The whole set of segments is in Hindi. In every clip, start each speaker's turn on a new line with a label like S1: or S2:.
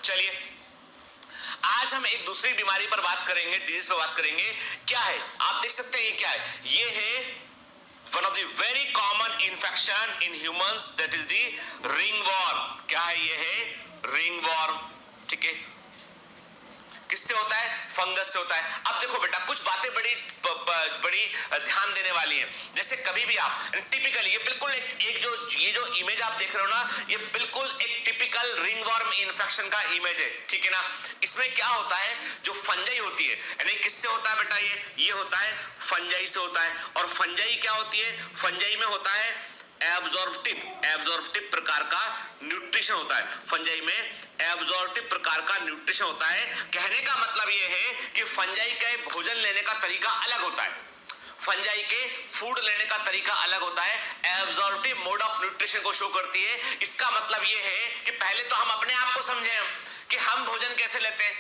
S1: चलिए आज हम एक दूसरी बीमारी पर बात करेंगे, डिजीज पर बात करेंगे। क्या है आप देख सकते हैं, ये क्या है? ये है one of the very common infection in humans, that is the ringworm. क्या है? ये है रिंगवॉर्म। ठीक है, किससे होता है? फंगस से होता है। अब देखो बेटा, कुछ बातें बड़ी ध्यान देने वाली हैं। जैसे कभी भी आप टिपिकली, ये बिल्कुल ये जो इमेज आप देख रहे हो ना, ये बिल्कुल एक टिपिकल रिंगवॉर्म इन्फेक्शन का इमेज है। ठीक है ना? इसमें क्या होता है, जो फंजाई होती है, यानी किससे होता है बेटा? ये होता है फंजाई से होता है। और फंजाई क्या होती है? फंजाई में होता है एब्जॉर्प्टिव प्रकार का न्यूट्रिशन होता है। फंजाई में एब्जॉर्प्टिव प्रकार का न्यूट्रिशन होता है। कहने का मतलब यह है कि फंजाई का भोजन लेने का तरीका अलग होता है, फंजाई के फूड लेने का तरीका अलग होता है। एब्जॉर्प्टिव मोड ऑफ न्यूट्रिशन को शो करती है। इसका मतलब यह है कि पहले तो हम अपने आप को समझें कि हम भोजन कैसे लेते हैं।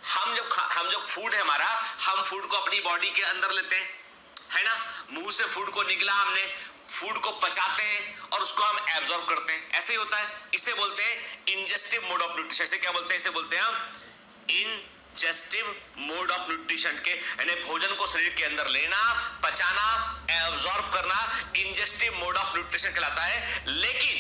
S1: हम जब फूड है हमारा, हम फूड को अपनी बॉडी के अंदर लेते हैं, है ना? मुंह से फूड को निकला, हमने फूड को पचाते हैं और उसको हम एब्जॉर्ब करते हैं। ऐसे ही होता है। इसे बोलते हैं इंजेस्टिव मोड ऑफ न्यूट्रिशन। इसे क्या बोलते हैं? इसे बोलते हैं हम इंजेस्टिव मोड ऑफ न्यूट्रिशन के, यानी भोजन को शरीर के अंदर लेना, पचाना, एब्जॉर्ब करना, इंजेस्टिव मोड ऑफ न्यूट्रिशन कहलाता है। लेकिन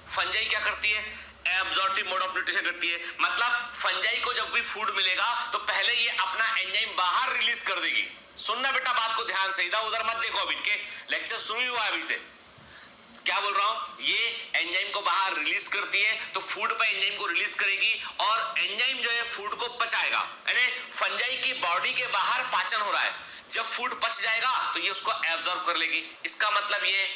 S1: फंजाई क्या करती है? एब्जॉर्प्टिव मोड ऑफ न्यूट्रिशन करती है। मतलब फंजाई को जब भी फूड मिलेगा तो पहले ये अपना एंजाइम बाहर रिलीज कर देगी। सुनना बेटा बात को ध्यान से, इधर उधर मत देखो। अभी के लेक्चर शुरू ही हुआ अभी से। क्या बोल रहा हूं? ये एंजाइम को बाहर रिलीज करती है, तो फूड पे एंजाइम को रिलीज करेगी और एंजाइम जो है फूड को पचाएगा। यानी फंजाई की बॉडी के बाहर पाचन हो रहा है। जब फूड पच जाएगा तो ये उसको एब्जॉर्ब कर लेगी। इसका मतलब ये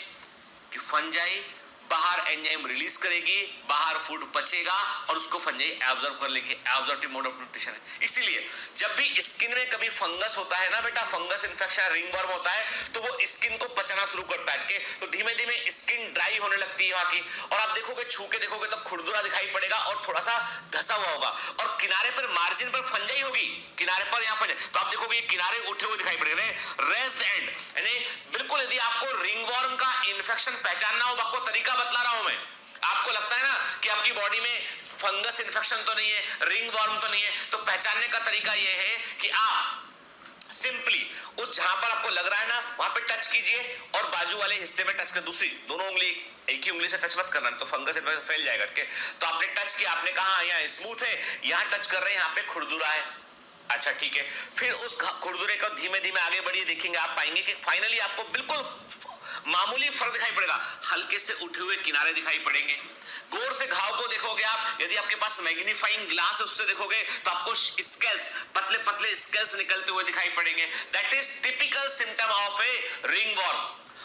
S1: कि फंजाई बाहर एंजाइम रिलीज करेगी, बाहर फूड पचेगा और उसको फंजाई एब्जॉर्ब कर लेगी। एब्जॉर्प्टिव मोड ऑफ न्यूट्रिशन है। इसीलिए जब भी स्किन में कभी फंगस होता है ना बेटा, फंगस इन्फेक्शन, रिंगवॉर्म होता है, तो वो स्किन को पचना शुरू करता है। तो धीमे धीमे स्किन ड्राई होने लगती है वहां की। और आप देखोगे, छू के देखोगे तो खुरदुरा दिखाई पड़ेगा और थोड़ा सा धसा हुआ होगा। और किनारे पर मार्जिन पर फंजाई होगी, किनारे पर यहाँ फंजाई, तो आप देखोगे ये किनारे उठे हुए दिखाई पड़ेंगे, रेस्ड एंड। यानी बिल्कुल यदि आपको रिंगवॉर्म का इन्फेक्शन पहचानना हो, आपको तरीका बतला रहा हूं मैं। आपको लगता है ना कि आपकी बॉडी में फंगस इन्फेक्शन तो नहीं है, रिंगवॉर्म तो नहीं है, तो पहचानने का तरीका यह है कि आप सिंपली उस जहां पर आपको लग रहा है ना, वहां पे टच कीजिए और बाजू वाले हिस्से में टच कर, दूसरी दोनों उंगली, एक ही उंगली से टच मत करना, तो फंगस इन्फेक्शन फैल जाएगा। तो आपने टच किया, आपने कहा यहाँ स्मूथ है, यहाँ टच कर रहे हैं, यहाँ पे खुरदुरा है। अच्छा ठीक है, फिर उस खुरदुरे को धीमे धीमे आगे बढ़िए, देखेंगे आप पाएंगे कि फाइनली आपको बिल्कुल मामूली फर्क दिखाई पड़ेगा। हल्के से उठे हुए किनारे दिखाई पड़ेंगे। गौर से घाव को देखोगे आप, यदि आपके पास मैग्नीफाइंग ग्लास है उससे देखोगे तो आपको स्केल्स, पतले पतले स्केल्स निकलते हुए दिखाई पड़ेंगे। That is typical symptom of A ringworm.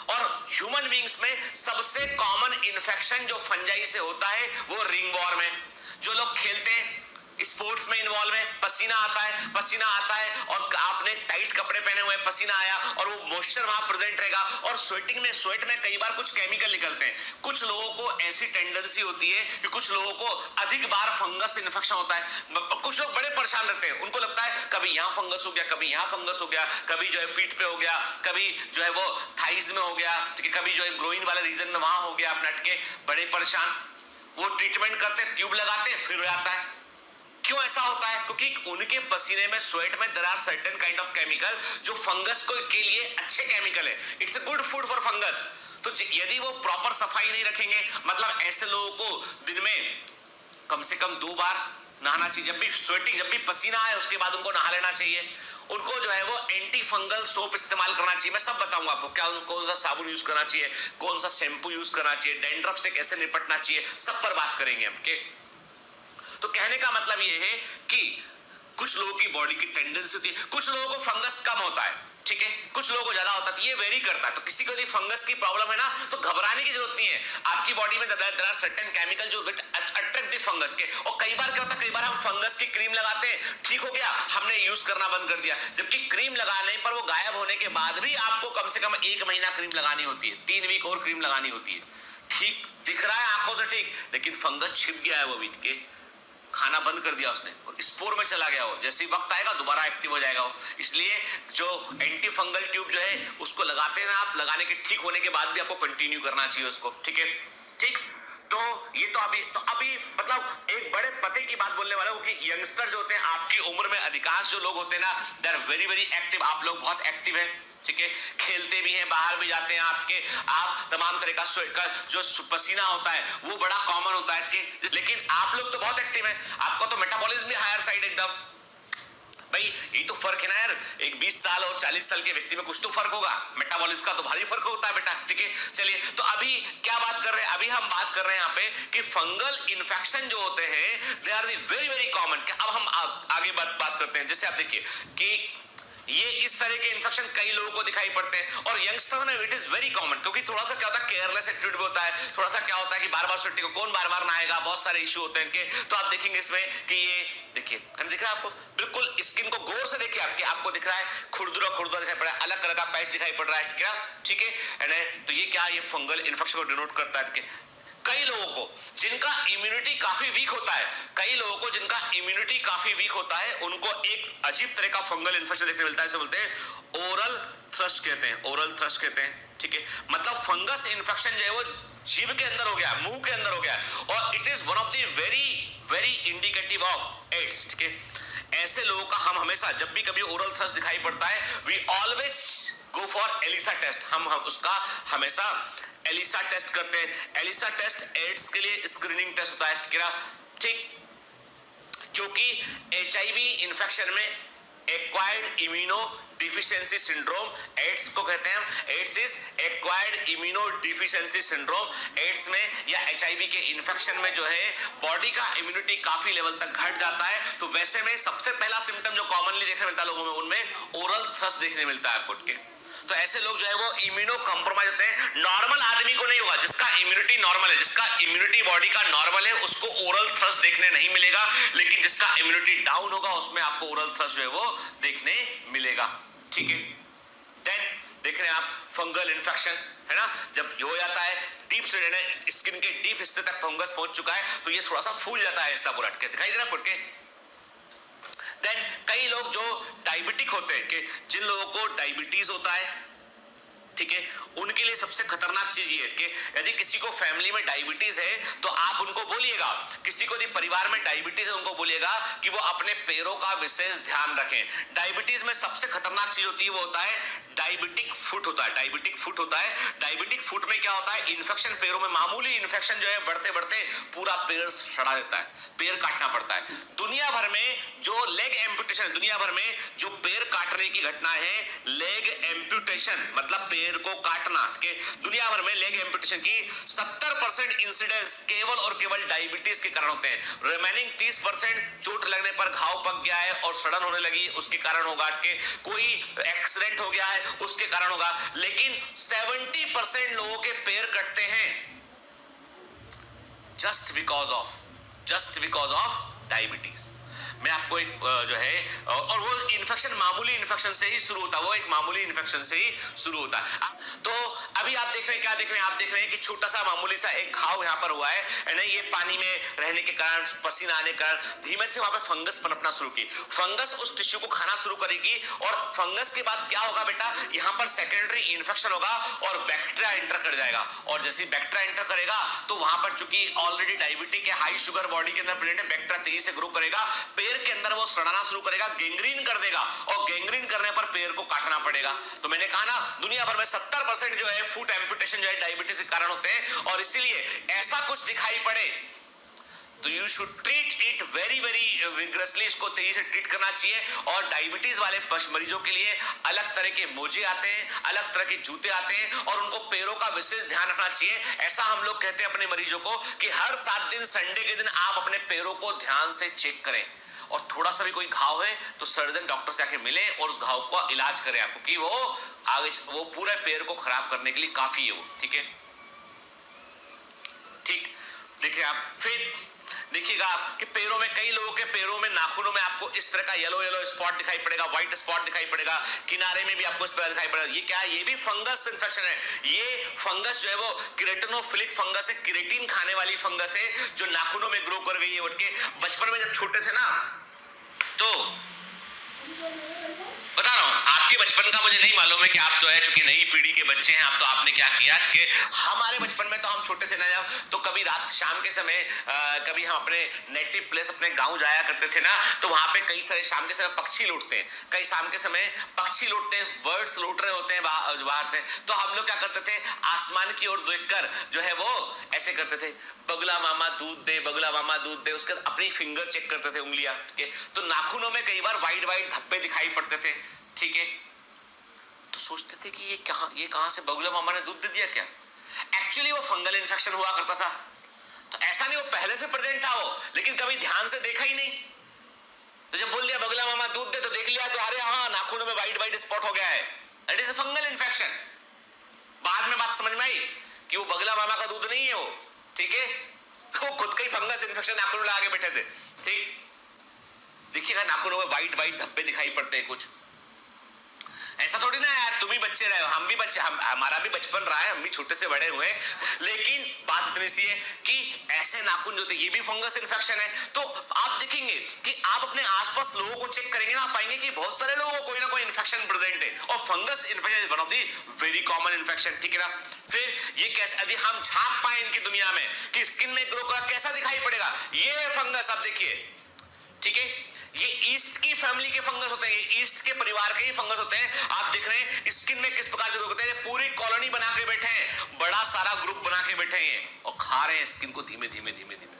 S1: और ह्यूमन बींग्स में सबसे कॉमन इन्फेक्शन जो फंजाई से होता है वो रिंगवॉर्म है। जो लोग खेलते हैं, स्पोर्ट्स में इन्वॉल्व है, पसीना आता है और आपने टाइट कपड़े पहने हुए, पसीना आया और वो मॉइस्चर वहां प्रेजेंट रहेगा। और स्वेट में कई बार कुछ केमिकल निकलते हैं। कुछ लोगों को ऐसी टेंडेंसी होती है कि कुछ लोगों को अधिक बार फंगस इन्फेक्शन होता है। कुछ लोग बड़े परेशान रहते हैं, उनको लगता है कभी यहाँ फंगस हो गया, कभी यहाँ फंगस हो गया, कभी जो है पीठ पे हो गया, कभी जो है वो थाइज में हो गया, कभी जो है ग्रोइन वाले रीजन में वहां हो गया, आप नटके बड़े परेशान। वो ट्रीटमेंट करते, ट्यूब लगाते, फिर हो जाता है। क्यों ऐसा होता है? क्योंकि उनके पसीने में, स्वेट में there are certain kind of chemical जो फंगस को के लिए अच्छे केमिकल है। It's a good food for fungus. तो यदि वो प्रॉपर सफाई नहीं रखेंगे, मतलब ऐसे लोगों को दिन में कम से कम 2 बार नहाना चाहिए। जब भी स्वेटिंग, जब भी पसीना आए उसके बाद उनको नहा लेना चाहिए। उनको जो है वो एंटी फंगल सोप इस्तेमाल करना चाहिए। मैं सब बताऊंगा आपको, क्या कौन सा साबुन यूज करना चाहिए, कौन सा शैम्पू यूज करना चाहिए, डैंड्रफ से कैसे निपटना चाहिए, सब पर बात करेंगे हम। तो कहने का मतलब यह है कि कुछ लोगों की बॉडी की टेंडेंसी होती है, कुछ लोगों को फंगस कम होता है, ठीक है, कुछ लोगों को ज्यादा होता है, ये वेरी करता है। तो किसी को यदि फंगस की प्रॉब्लम है ना, तो घबराने की जरूरत नहीं है। आपकी बॉडी में देयर आर सर्टेन केमिकल जो अट्रैक्ट द फंगस के। और कई बार क्या होता है, कई बार हम फंगस की क्रीम लगाते हैं, ठीक हो गया, हमने यूज करना बंद कर दिया, जबकि क्रीम लगाने पर वो गायब होने के बाद भी आपको कम से कम 1 महीना क्रीम लगानी होती है, 3 वीक और क्रीम लगानी होती है। ठीक दिख रहा है आंखों से, ठीक, लेकिन फंगस छिप गया है, वो बीत के खाना बंद कर दिया उसने और स्पोर में चला गया। वो जैसे ही वक्त आएगा दोबारा एक्टिव हो जाएगा वो। इसलिए जो एंटी फंगल ट्यूब जो है उसको लगाते हैं आप, लगाने के ठीक होने के बाद भी आपको कंटिन्यू करना चाहिए उसको, ठीक है। ठीक, तो ये तो अभी मतलब एक बड़े पते की बात बोलने वाला हूं कि यंगस्टर जो होते हैं आपकी उम्र में अधिकांश जो लोग होते हैं ना, they are very very active. आप लोग बहुत एक्टिव हैं, ठीक है, खेलते भी हैं, बाहर भी जाते हैं, आप तमाम तरह का जो पसीना होता है वो बड़ा कॉमन होता है, लेकिन आप लोग तो बहुत एक्टिव हैं, आपका तो मेटाबॉलिज्म भी हायर साइड एकदम। भाई ये तो फर्क है ना यार, एक 20 साल और 40 साल के व्यक्ति में कुछ तो फर्क होगा, मेटाबॉलिज्म का तो भारी फर्क होता है बेटा, ठीक है। चलिए, तो अभी क्या बात कर रहे हैं, अभी हम बात कर रहे हैं यहाँ पे कि फंगल इन्फेक्शन जो होते हैं they are the very very common. अब हम आगे बात करते हैं। जैसे आप देखिए कि ये इस तरह के इन्फेक्शन कई लोगों को दिखाई पड़ते हैं और यंगस्टर्स में इट इज वेरी कॉमन, क्योंकि थोड़ा सा क्या होता है, केयरलेस एटीट्यूड भी होता है, थोड़ा सा क्या होता है कि बार बार छुट्टी को कौन बार बार नहाएगा, बहुत सारे इश्यू होते हैं इनके। तो आप देखेंगे इसमें कि ये देखिए, दिख रहा है आपको, बिल्कुल स्किन को गौर से देखिए, आपको दिख रहा है खुरदुरा खुरदुरा दिखाई पड़ रहा है, अलग कलर का पैच दिखाई पड़ रहा है, क्या, ठीक है। तो ये क्या, ये फंगल इन्फेक्शन को डिनोट करता है। कई लोगों को जिनका इम्यूनिटी काफी वीक होता है, उनको एक अजीब तरह का फंगल इन्फेक्शन देखने मिलता है, इसे बोलते हैं ओरल थ्रस्ट कहते हैं, ठीक है। मतलब फंगस इन्फेक्शन जो है वो जीभ के अंदर हो गया, मुंह के अंदर हो गया, और it is one of the very very indicative of AIDS, ठीक है। ऐसे लोगों का हम हमेशा जब भी कभी ओरल थ्रस्ट दिखाई पड़ता है, we always go for ELISA test, हम उसका हमेशा एलिसा टेस्ट करते हैं। एलिसा टेस्ट एड्स के लिए स्क्रीनिंग टेस्ट होता है, ठीक, क्योंकि एचआईवी इन्फेक्शन में acquired immunodeficiency syndrome, AIDS को कहते हैं, AIDS is acquired immunodeficiency syndrome. AIDS में या एचआईवी के इन्फेक्शन में जो है बॉडी का इम्यूनिटी काफी लेवल तक घट जाता है। तो वैसे में सबसे पहला सिम्टम जो कॉमनली देखने मिलता है लोगों में, उनमें ओरल थ्रस्ट देखने मिलता है आपको, ठीक है। तो ऐसे लोग जो है वो इम्यूनो कॉम्प्रोमाइज होते हैं। नॉर्मल आदमी को नहीं होगा, जिसका इम्यूनिटी नॉर्मल है, जिसका इम्यूनिटी बॉडी का नॉर्मल है, उसको ओरल थ्रस्ट देखने नहीं मिलेगा, लेकिन जिसका इम्यूनिटी डाउन होगा उसमें आपको ओरल थ्रस्ट जो है वो देखने मिलेगा, ठीक है। देन देख रहे हैं आप फंगल इन्फेक्शन, है ना, जब हो जाता है डीप से स्किन के डीप हिस्से तक फंगस पहुंच चुका है, तो ये थोड़ा सा फूल जाता है, ऐसा पूरा दिखाई दे रहा है फुट के। देन कई लोग जो डायबिटिक होते हैं, कि जिन लोगों को डायबिटीज होता है, ठीक है, उनके लिए सबसे खतरनाक चीज ये है कि यदि किसी को फैमिली में डायबिटीज है तो आप उनको बोलिएगा, किसी को यदि परिवार में डायबिटीज है उनको बोलिएगा कि वो अपने पैरों का विशेष ध्यान रखें। डायबिटीज में सबसे खतरनाक चीज होती है, वो होता है डायबिटिक फुट होता है। डायबिटिक फुट में क्या होता है, इन्फेक्शन पैरों में, मामूली इन्फेक्शन जो है बढ़ते बढ़ते पूरा पैर सड़ा देता है, पैर काटना पड़ता है। दुनिया भर में जो लेग एम्पुटेशन, दुनिया भर में जो पैर काटने की घटना है, लेग एम्पुटेशन मतलब पैर को काटना, के दुनिया भर में लेग एम्पुटेशन की 70% इंसिडेंस केवल और केवल डायबिटीज के कारण होते हैं। रिमेनिंग 30% चोट लगने पर घाव पक गया है और सड़न होने लगी, उसके कारण होगा, के कोई एक्सीडेंट हो गया है उसके कारण होगा। लेकिन 70% लोगों के पैर कटते हैं जस्ट बिकॉज ऑफ डायबिटीज। मैं आपको एक जो है, और वो इन्फेक्शन मामूली इन्फेक्शन से ही शुरू होता है, वो एक मामूली इन्फेक्शन से ही शुरू होता है। तो अभी आप देख रहे हैं, क्या देख रहे हैं, आप देख रहे हैं कि छोटा सा मामूली सा एक घाव यहाँ पर हुआ है ना, ये पानी में रहने के कारण, पसीना आने के कारण धीमे से वहां पर फंगस पनपना शुरू की। फंगस उस टिश्यू को खाना शुरू करेगी और फंगस के बाद क्या होगा बेटा, यहाँ पर सेकेंडरी इन्फेक्शन होगा और बैक्टीरिया एंटर कर जाएगा, और जैसे बैक्टीरिया एंटर करेगा तो वहां पर चूंकि ऑलरेडी डायबिटिक है, हाई शुगर बॉडी के अंदर प्रेजेंट है, बैक्टीरिया तेजी से ग्रो करेगा, पैर के अंदर वो सड़ना शुरू करेगा, गैंग्रीन कर देगा, और गैंग्रीन करने पर पैर को काटना पड़ेगा। तो मैंने कहा ना, दुनिया भर में 70% जो है फुट एम्पुटेशन जो है डायबिटीज के कारण होते हैं, और इसीलिए ऐसा कुछ दिखाई पड़े तो you should treat it very very vigorously, इसको तेजी से ट्रीट करना चाहिए। और डायबिटीज वाले मरीजों के लिए अलग तरह के मोजे आते हैं, अलग तरह के जूते आते हैं, और उनको पैरों का विशेष ध्यान रखना चाहिए। ऐसा हम लोग कहते हैं अपने मरीजों को कि हर 7 दिन संडे के दिन आप अपने पैरों को ध्यान से चेक करें, और थोड़ा सा भी कोई घाव है तो सर्जन डॉक्टर से आके मिले और उस घाव का इलाज करें आपको, कि वो पूरे पैर को खराब करने के लिए काफी है वो, ठीक है। ठीक, देखिए आप फिर देखिएगा कि पैरों में, कई लोगों के पैरों में, नाखूनों में आपको इस तरह का येलो येलो स्पॉट दिखाई पड़ेगा, व्हाइट स्पॉट दिखाई पड़ेगा, किनारे में भी आपको इस तरह दिखाई पड़ेगा। ये क्या है, ये भी फंगस इन्फेक्शन है। ये फंगस जो है वो किरेटिनोफिलिक फंगस है, किरेटिन खाने वाली फंगस है, जो नाखूनों में ग्रो कर गई है उठ के। बचपन में जब छोटे थे ना, तो बता रहा हूं, आपके आपके बचपन का मुझे नहीं मालूम है कि आप तो है चूंकि नई पीढ़ी के बच्चे हैं, आप तो आपने क्या किया कि हमारे बचपन में तो हम छोटे थे ना जब, तो कभी रात शाम के समय कभी हम अपने नेटिव प्लेस अपने गांव जाया करते थे ना, तो वहां पे कई सारे शाम के समय पक्षी लौटते हैं, कई शाम के समय पक्षी लौटते हैं, बर्ड्स लौट रहे होते हैं बाहर से। तो हम लोग क्या करते थे, आसमान की ओर देखकर जो है वो ऐसे करते थे, बगुला मामा दूध दे, बगुला मामा दूध दे। उसके अपनी फिंगर चेक करते थे, उंगलियां, ठीक है। तो नाखूनों में कई बार वाइट वाइट धब्बे दिखाई पड़ते थे, ठीक है। तो सोचते थे कि ये कहां से बगुला मामा ने दूध दे दिया क्या? एक्चुअली वो फंगल इन्फेक्शन हुआ करता था। तो ऐसा नहीं वो पहले से प्रेजेंट था वो, लेकिन कभी ध्यान से देखा ही नहीं। तो जब बोल दिया बगुला मामा दूध दे, तो देख लिया तो अरे हाँ, नाखूनों में वाइट वाइट स्पॉट हो गया है, that is a fungal infection. बाद में बात समझ में आई कि वो बगुला मामा का दूध नहीं है वो, ठीक है, वो खुद का ही फंगस इन्फेक्शन नाखून में लगा के बैठे थे, ठीक। देखिएगा नाखूनों में वाइट वाइट धब्बे दिखाई पड़ते हैं कुछ। ऐसा थोड़ी ना यार, तुम ही बच्चे रहे हो, हम भी बच्चे, हमारा भी बचपन रहा है, हम भी छोटे से बड़े हुए, लेकिन बात इतनी सी है कि ऐसे नाखून जो थे ये भी फंगस इन्फेक्शन है। तो आप देखेंगे कि आप अपने आसपास लोगों को चेक करेंगे ना, पाएंगे कि बहुत सारे लोगों को कोई ना कोई इन्फेक्शन प्रेजेंट है, और fungus infection is one of the very common infection, ठीक है ना। फिर ये कैसे, यदि हम झांक पाए इनकी दुनिया में कि स्किन में ग्रो करा कैसा दिखाई पड़ेगा, ये है फंगस, आप देखिए, ठीक है। ये ईस्ट की फैमिली के फंगस होते हैं, ये ईस्ट के परिवार के ही फंगस होते हैं। आप देख रहे हैं स्किन में किस प्रकार से ग्रो होते हैं, पूरी कॉलोनी बना के बैठे हैं, बड़ा सारा ग्रुप बना के बैठे हैं और खा रहे हैं स्किन को धीमे धीमे धीमे धीमे,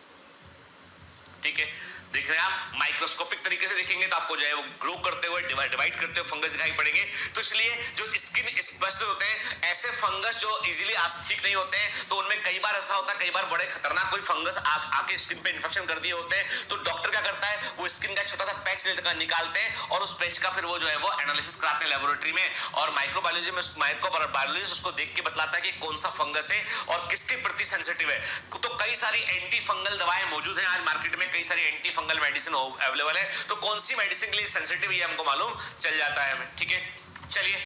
S1: ठीक है। देख रहे हैं आप, माइक्रोस्कोपिक तरीके से देखेंगे तो आपको जो है वो ग्रो करते हुए डिवाइड करते हुए फंगस दिखाई पड़ेंगे। तो इसलिए जो स्किन स्पेशल होते हैं, ऐसे फंगस जो इजीली ठीक नहीं होते हैं, तो उनमें कई बार ऐसा होता है, कई बार बड़े खतरनाक कोई फंगस आके स्किन पे इन्फेक्शन कर दिए होते हैं। तो डॉक्टर क्या करता है, वो स्किन का छोटा सा पैच निकालते हैं और उस पैच का फिर वो जो है वो एनालिसिस कराते हैं लेबोरेटरी में, और माइक्रोबायोलॉजिस्ट उसको देख के बतलाता है कि कौन सा फंगस है और किसके प्रति सेंसिटिव है। तो कई सारी एंटी फंगल दवाएं मौजूद हैं आज मार्केट में, कई सारी एंटी फंगल मेडिसिन अवेलेबल है। तो कौन सी मेडिसिन के लिए सेंसिटिव है हमको मालूम चल जाता है हमें, ठीक है। चलिए